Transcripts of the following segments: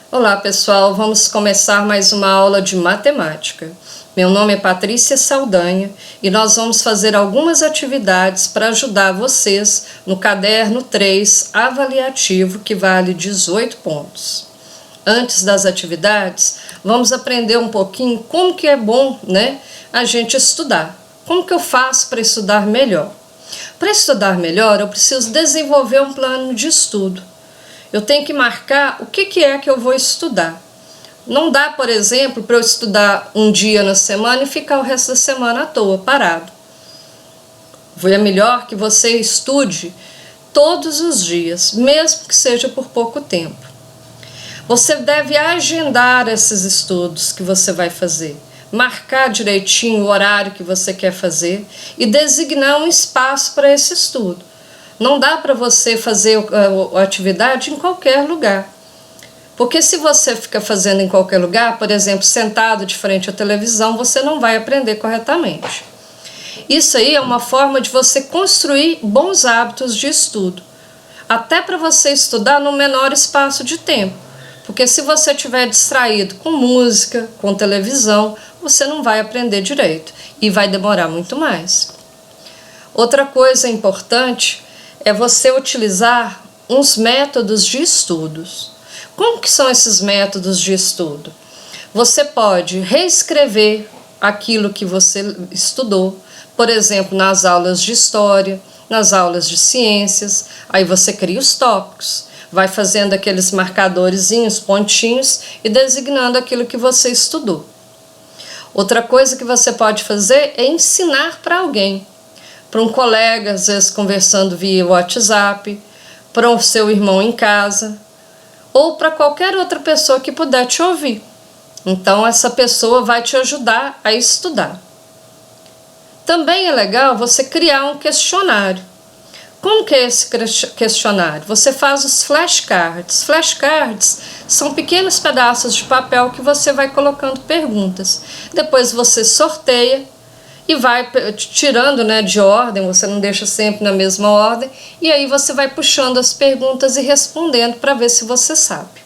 Olá pessoal, vamos começar mais uma aula de matemática. Meu nome é Patrícia Saldanha e nós vamos fazer algumas atividades para ajudar vocês no caderno 3 avaliativo que vale 18 pontos. Antes das atividades, vamos aprender um pouquinho como que é bom, a gente estudar. Como que eu faço para estudar melhor? Para estudar melhor, eu preciso desenvolver um plano de estudo. Eu tenho que marcar o que é que eu vou estudar. Não dá, por exemplo, para eu estudar um dia na semana e ficar o resto da semana à toa, parado. É melhor que você estude todos os dias, mesmo que seja por pouco tempo. Você deve agendar esses estudos que você vai fazer, marcar direitinho o horário que você quer fazer e designar um espaço para esse estudo. Não dá para você fazer a atividade em qualquer lugar. Porque se você fica fazendo em qualquer lugar, por exemplo, sentado de frente à televisão, você não vai aprender corretamente. Isso aí é uma forma de você construir bons hábitos de estudo. Até para você estudar no menor espaço de tempo. Porque se você estiver distraído com música, com televisão, você não vai aprender direito e vai demorar muito mais. Outra coisa importante é você utilizar uns métodos de estudos. Como que são esses métodos de estudo? Você pode reescrever aquilo que você estudou, por exemplo, nas aulas de história, nas aulas de ciências, aí você cria os tópicos, vai fazendo aqueles marcadorzinhos, pontinhos e designando aquilo que você estudou. Outra coisa que você pode fazer é ensinar para alguém. Para um colega, às vezes conversando via WhatsApp, para o seu irmão em casa, ou para qualquer outra pessoa que puder te ouvir. Então, essa pessoa vai te ajudar a estudar. Também é legal você criar um questionário. Como que é esse questionário? Você faz os flashcards. Flashcards são pequenos pedaços de papel que você vai colocando perguntas. Depois você sorteia e vai tirando de ordem, você não deixa sempre na mesma ordem, e aí você vai puxando as perguntas e respondendo para ver se você sabe.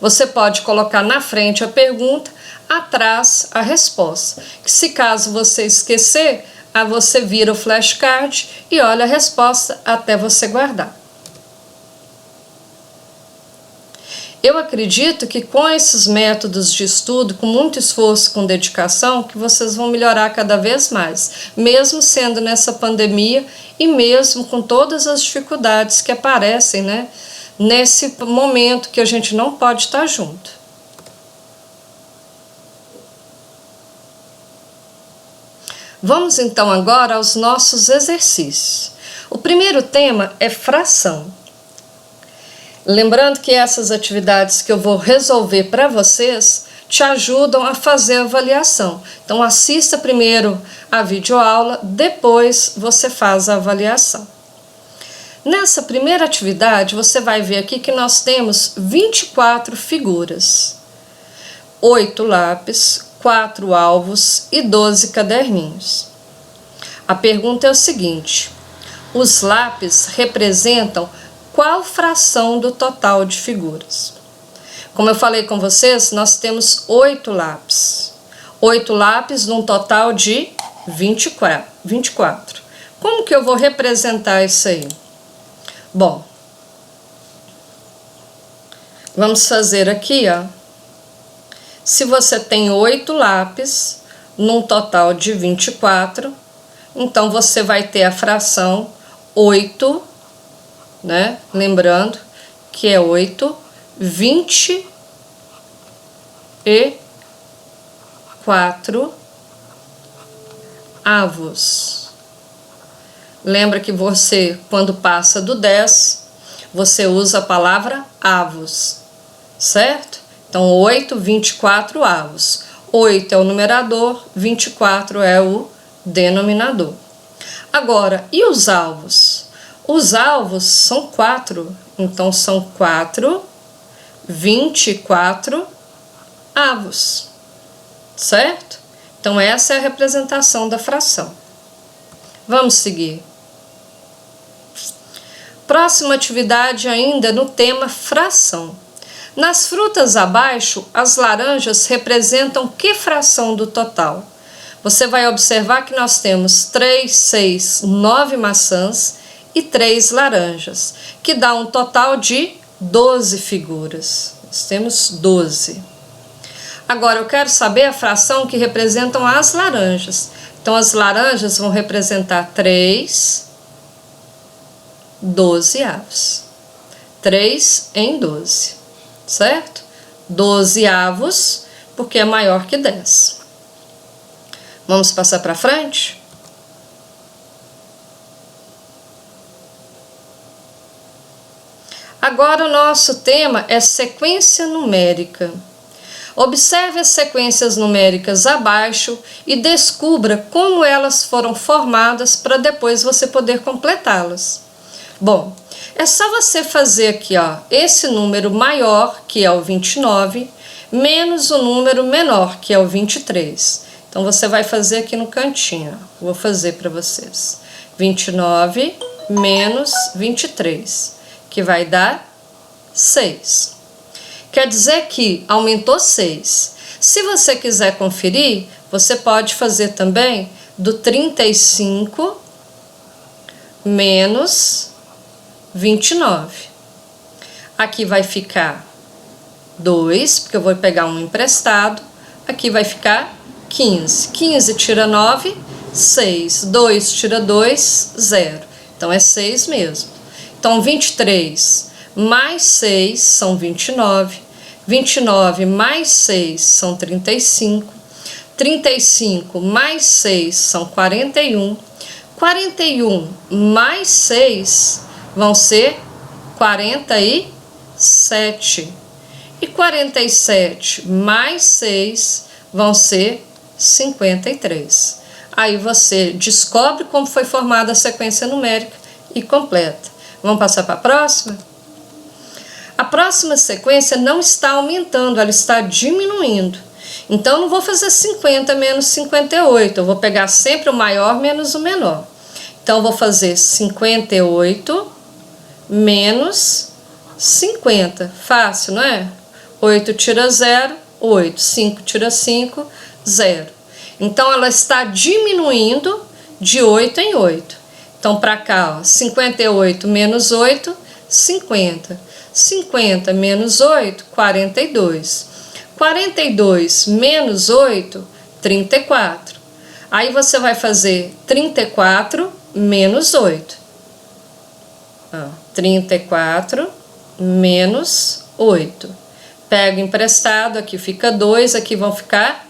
Você pode colocar na frente a pergunta, atrás a resposta, que se caso você esquecer, aí você vira o flashcard e olha a resposta até você guardar. Eu acredito que com esses métodos de estudo, com muito esforço, com dedicação, que vocês vão melhorar cada vez mais, mesmo sendo nessa pandemia e mesmo com todas as dificuldades que aparecem, nesse momento que a gente não pode estar junto. Vamos então agora aos nossos exercícios. O primeiro tema é fração. Lembrando que essas atividades que eu vou resolver para vocês te ajudam a fazer a avaliação. Então, assista primeiro a videoaula, depois você faz a avaliação. Nessa primeira atividade, você vai ver aqui que nós temos 24 figuras, 8 lápis, 4 alvos e 12 caderninhos. A pergunta é o seguinte: os lápis representam qual fração do total de figuras? Como eu falei com vocês, nós temos 8 lápis. 8 lápis num total de 24. Como que eu vou representar isso aí? Bom, vamos fazer aqui, Se você tem 8 lápis num total de 24, então você vai ter a fração 8, lembrando que é 8, 24 avos. Lembra que você, quando passa do 10, você usa a palavra avos, certo? Então, 8, 24 avos. 8 é o numerador, 24 é o denominador. Agora, e os alvos? Os alvos são 4, então são 4, 24 avos, certo? Então, essa é a representação da fração. Vamos seguir. Próxima atividade ainda no tema fração. Nas frutas abaixo, as laranjas representam que fração do total? Você vai observar que nós temos 3, 6, 9 maçãs e 3 laranjas, que dá um total de 12 figuras. Nós temos 12. Agora, eu quero saber a fração que representam as laranjas. Então, as laranjas vão representar 3 12avos. 3 em 12, certo? 12avos, porque é maior que 10. Vamos passar para frente? Agora o nosso tema é sequência numérica. Observe as sequências numéricas abaixo e descubra como elas foram formadas para depois você poder completá-las. Bom, é só você fazer aqui, ó, esse número maior, que é o 29, menos o número menor, que é o 23. Então, você vai fazer aqui no cantinho, ó. Vou fazer para vocês. 29 menos 23, que vai dar 6. Quer dizer que aumentou 6. Se você quiser conferir, você pode fazer também do 35 menos 29. Aqui vai ficar 2, porque eu vou pegar um emprestado. Aqui vai ficar 15. 15 tira 9, 6. 2 tira 2, 0. Então, é 6 mesmo. Então, 23 mais 6 são 29. 29 mais 6 são 35. 35 mais 6 são 41. 41 mais 6 vão ser 47. E 47 mais 6 vão ser 53. Aí você descobre como foi formada a sequência numérica e completa. Vamos passar para a próxima? A próxima sequência não está aumentando, ela está diminuindo. Então, não vou fazer 50 menos 58, eu vou pegar sempre o maior menos o menor. Então, eu vou fazer 58 menos 50. Fácil, não é? 8 tira 0, 8. 5 tira 5, 0. Então, ela está diminuindo de 8 em 8. Então, para cá, ó, 58 menos 8, 50. 50 menos 8, 42. 42 menos 8, 34. Aí você vai fazer 34 menos 8. 34 menos 8. Pego emprestado, aqui fica 2, aqui vão ficar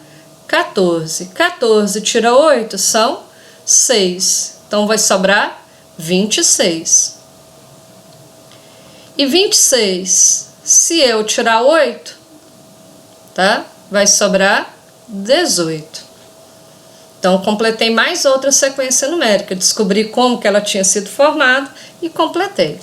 14. 14 tira 8 são 6. Então, vai sobrar 26. E 26, se eu tirar 8, tá? Vai sobrar 18. Então, completei mais outra sequência numérica. Descobri como que ela tinha sido formada e completei.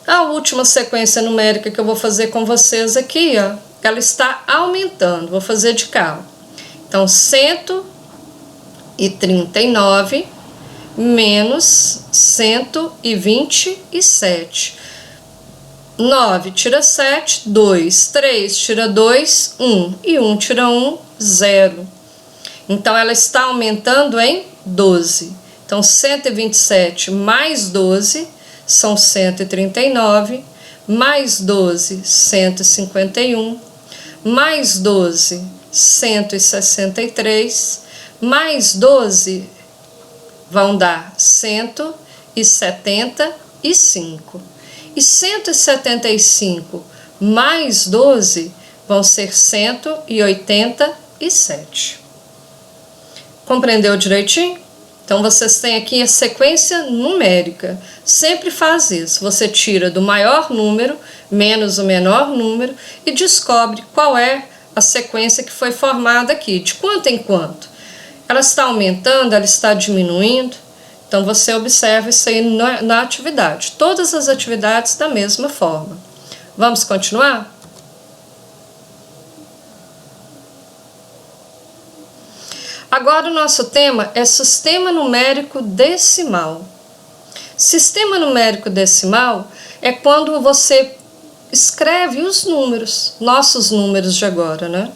A última sequência numérica que eu vou fazer com vocês aqui, ó, ela está aumentando. Vou fazer de cá, ó. Então, 139 menos 127. 9 tira 7, 2. 3 tira 2, 1. E 1 tira 1, 0. Então, ela está aumentando em 12. Então, 127 mais 12 são 139. Mais 12, 151. Mais 12, 163. Mais 12 vão dar 175. E 175 mais 12 vão ser 187. Compreendeu direitinho? Então, vocês têm aqui a sequência numérica. Sempre faz isso. Você tira do maior número menos o menor número e descobre qual é a sequência que foi formada aqui. De quanto em quanto? Ela está aumentando, ela está diminuindo. Então, você observa isso aí na atividade. Todas as atividades da mesma forma. Vamos continuar? Agora, o nosso tema é sistema numérico decimal. Sistema numérico decimal é quando você escreve os números, nossos números de agora, né?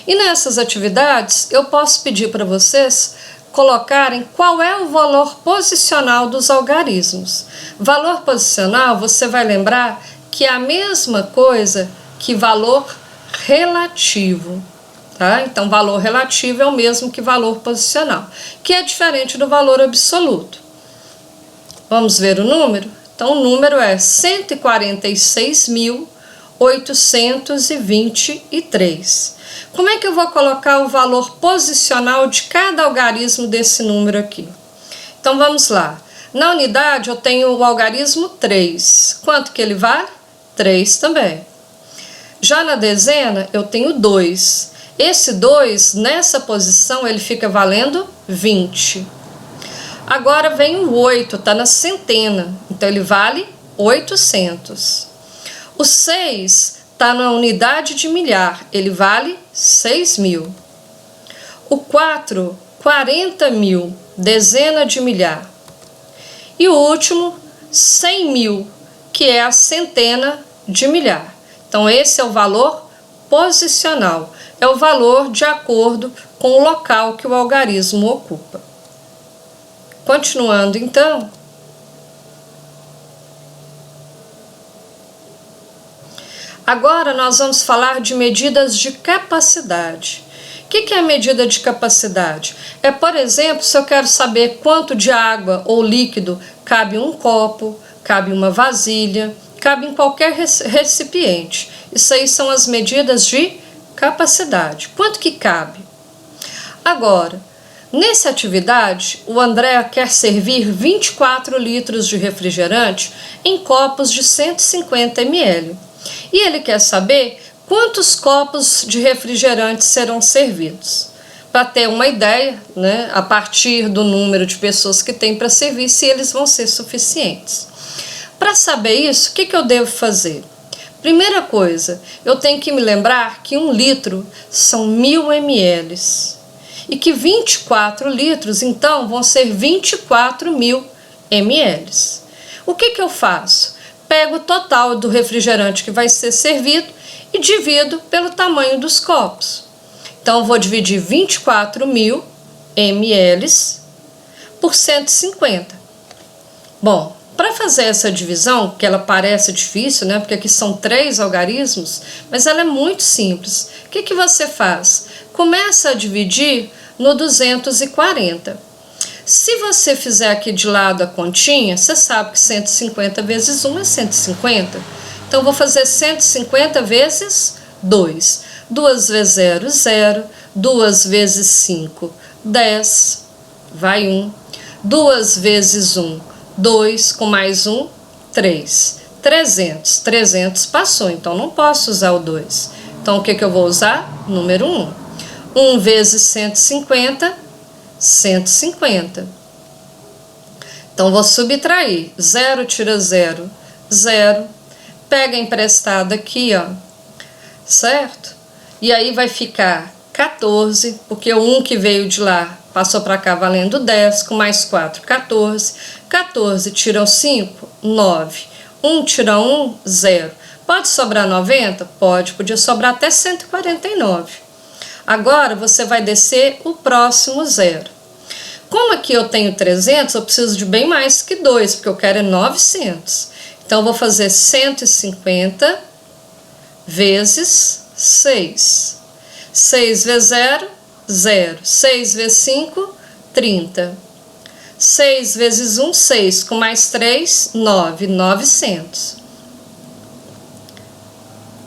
E nessas atividades eu posso pedir para vocês colocarem qual é o valor posicional dos algarismos. Valor posicional, você vai lembrar que é a mesma coisa que valor relativo, tá? Então, valor relativo é o mesmo que valor posicional, que é diferente do valor absoluto. Vamos ver o número? Então, o número é 146.823. Como é que eu vou colocar o valor posicional de cada algarismo desse número aqui? Então, vamos lá. Na unidade, eu tenho o algarismo 3. Quanto que ele vale? 3 também. Já na dezena, eu tenho 2. Esse 2, nessa posição, ele fica valendo 20. Agora vem o 8, está na centena, então ele vale 800. O 6 está na unidade de milhar, ele vale 6.000. O 4, 40.000, dezena de milhar. E o último, 100.000, que é a centena de milhar. Então esse é o valor posicional, é o valor de acordo com o local que o algarismo ocupa. Continuando, então, agora nós vamos falar de medidas de capacidade. O que é a medida de capacidade? É, por exemplo, se eu quero saber quanto de água ou líquido cabe em um copo, cabe em uma vasilha, cabe em qualquer recipiente. Isso aí são as medidas de capacidade. Quanto que cabe? Agora, nessa atividade, o André quer servir 24 litros de refrigerante em copos de 150 ml. E ele quer saber quantos copos de refrigerante serão servidos. Para ter uma ideia, né, a partir do número de pessoas que tem para servir, se eles vão ser suficientes. Para saber isso, o que eu devo fazer? Primeira coisa, eu tenho que me lembrar que 1 litro são 1.000 ml. E que 24 litros, então, vão ser 24.000 ml. O que eu faço? Pego o total do refrigerante que vai ser servido e divido pelo tamanho dos copos. Então, eu vou dividir 24.000 ml por 150. Bom, para fazer essa divisão, que ela parece difícil, né? Porque aqui são 3 algarismos, mas ela é muito simples. O que você faz? Começa a dividir no 240. Se você fizer aqui de lado a continha, você sabe que 150 vezes 1 é 150. Então, vou fazer 150 vezes 2. 2 vezes 0, 0. 2 vezes 5, 10. Vai 1. 2 vezes 1, 2. Com mais 1, 3. 300. 300 passou, então não posso usar o 2. Então, o que eu vou usar? Número 1. 1 vezes 150, 150. Então, vou subtrair. 0 tira 0, 0. Pega emprestado aqui, ó, certo? E aí vai ficar 14, porque o 1 que veio de lá passou para cá valendo 10, com mais 4, 14. 14 tira o 5, 9. 1 tira 1, 0. Pode sobrar 90? Pode, podia sobrar até 149. Agora, você vai descer o próximo 0. Como aqui eu tenho 300, eu preciso de bem mais que 2, porque eu quero é 900. Então, eu vou fazer 150 vezes 6. 6 vezes 0, 0. 6 vezes 5, 30. 6 vezes 1, 6. Com mais 3, 9. 900.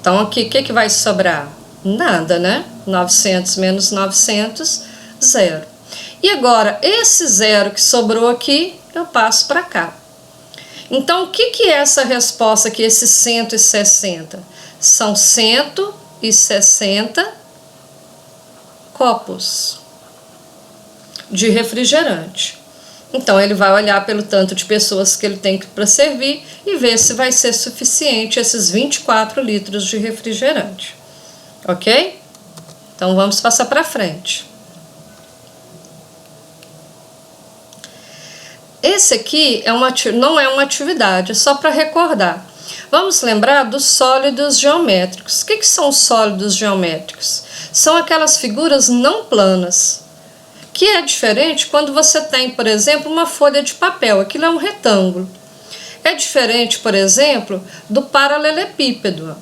Então, aqui, o que vai sobrar? Nada, né? 900 menos 900, 0. E agora, esse 0 que sobrou aqui, eu passo para cá. Então, o que é essa resposta aqui, esse 160? São 160 copos de refrigerante. Então, ele vai olhar pelo tanto de pessoas que ele tem para servir e ver se vai ser suficiente esses 24 litros de refrigerante. Ok? Então, vamos passar para frente. Esse aqui não é uma atividade, é só para recordar. Vamos lembrar dos sólidos geométricos. O que são os sólidos geométricos? São aquelas figuras não planas, que é diferente quando você tem, por exemplo, uma folha de papel. Aquilo é um retângulo. É diferente, por exemplo, do paralelepípedo.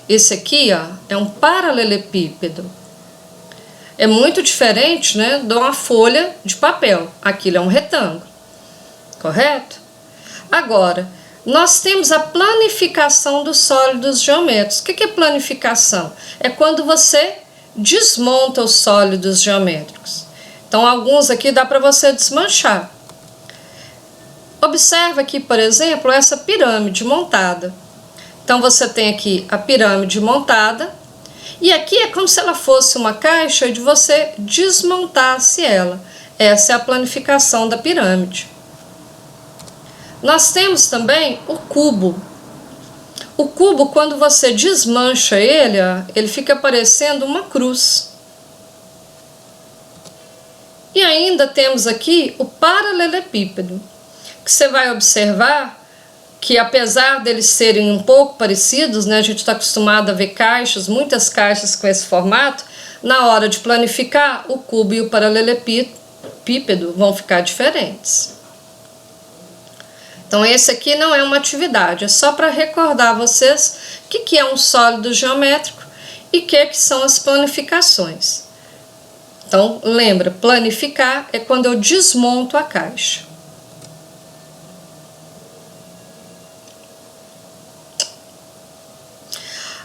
Esse aqui, ó, é um paralelepípedo. É muito diferente, né, de uma folha de papel. Aquilo é um retângulo. Correto? Agora, nós temos a planificação dos sólidos geométricos. O que é planificação? É quando você desmonta os sólidos geométricos. Então, alguns aqui dá para você desmanchar. Observa aqui, por exemplo, essa pirâmide montada. Então, você tem aqui a pirâmide montada, e aqui é como se ela fosse uma caixa de você desmontasse ela. Essa é a planificação da pirâmide. Nós temos também o cubo. O cubo, quando você desmancha ele, ó, ele fica parecendo uma cruz. E ainda temos aqui o paralelepípedo, que você vai observar que, apesar deles serem um pouco parecidos, né, a gente está acostumado a ver caixas, muitas caixas com esse formato, na hora de planificar, o cubo e o paralelepípedo vão ficar diferentes. Então, esse aqui não é uma atividade, é só para recordar vocês o que é um sólido geométrico e o que são as planificações. Então, lembra, planificar é quando eu desmonto a caixa.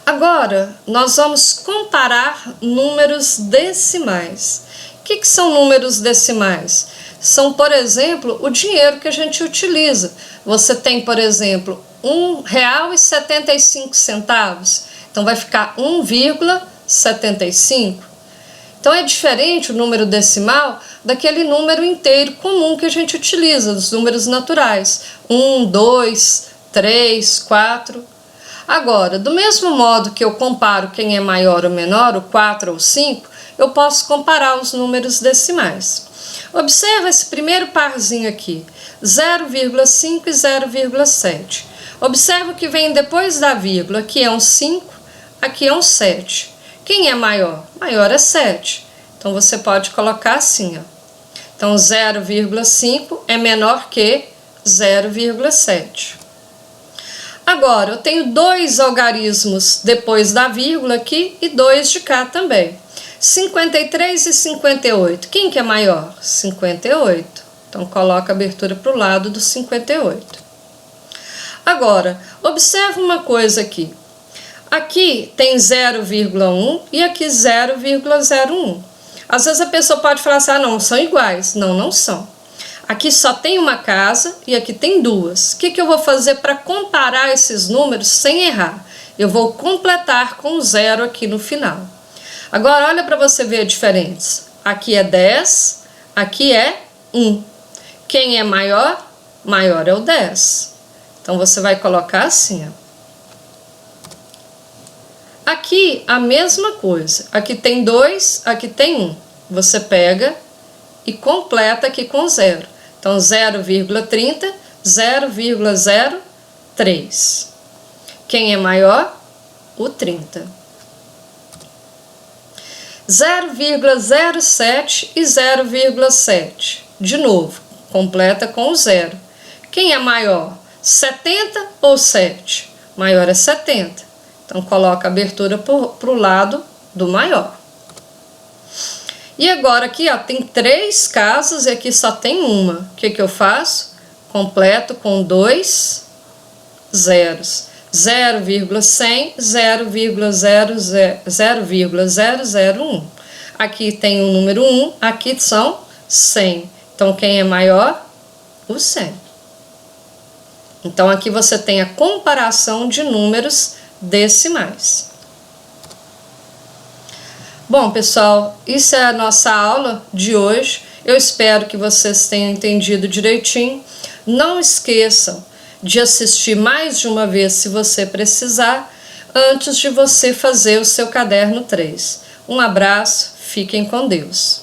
Agora, nós vamos comparar números decimais. O que são números decimais? São, por exemplo, o dinheiro que a gente utiliza. Você tem, por exemplo, R$1,75. Então, vai ficar 1,75. Então, é diferente o número decimal daquele número inteiro comum que a gente utiliza, dos números naturais. 1, 2, 3, 4. Agora, do mesmo modo que eu comparo quem é maior ou menor, o 4 ou 5, eu posso comparar os números decimais. Observa esse primeiro parzinho aqui, 0,5 e 0,7. Observa o que vem depois da vírgula, aqui é um 5, aqui é um 7. Quem é maior? Maior é 7. Então, você pode colocar assim, ó. Então, 0,5 é menor que 0,7. Agora, eu tenho dois algarismos depois da vírgula aqui e dois de cá também. 53 e 58. Quem que é maior? 58. Então, coloca a abertura para o lado do 58. Agora, observa uma coisa aqui. Aqui tem 0,1 e aqui 0,01. Às vezes a pessoa pode falar assim, ah, não, são iguais. Não, não são. Aqui só tem uma casa e aqui tem duas. O que eu vou fazer para comparar esses números sem errar? Eu vou completar com 0 aqui no final. Agora, olha para você ver a diferença. Aqui é 10, aqui é 1. Quem é maior? Maior é o 10. Então, você vai colocar assim, ó. Aqui, a mesma coisa. Aqui tem 2, aqui tem 1. Você pega e completa aqui com 0. Então, 0,30, 0,03. Quem é maior? O 30. 0,07 e 0,7. De novo, completa com o 0. Quem é maior? 70 ou 7? Maior é 70. Então, coloca a abertura para o lado do maior. E agora aqui, ó, tem 3 casas e aqui só tem uma. O que eu faço? Completo com 2 zeros. 0,100, 0,001. Aqui tem o número 1, aqui são 100. Então, quem é maior? O 100. Então, aqui você tem a comparação de números decimais. Bom, pessoal, isso é a nossa aula de hoje. Eu espero que vocês tenham entendido direitinho. Não esqueçam de assistir mais de uma vez, se você precisar, antes de você fazer o seu caderno 3. Um abraço, fiquem com Deus.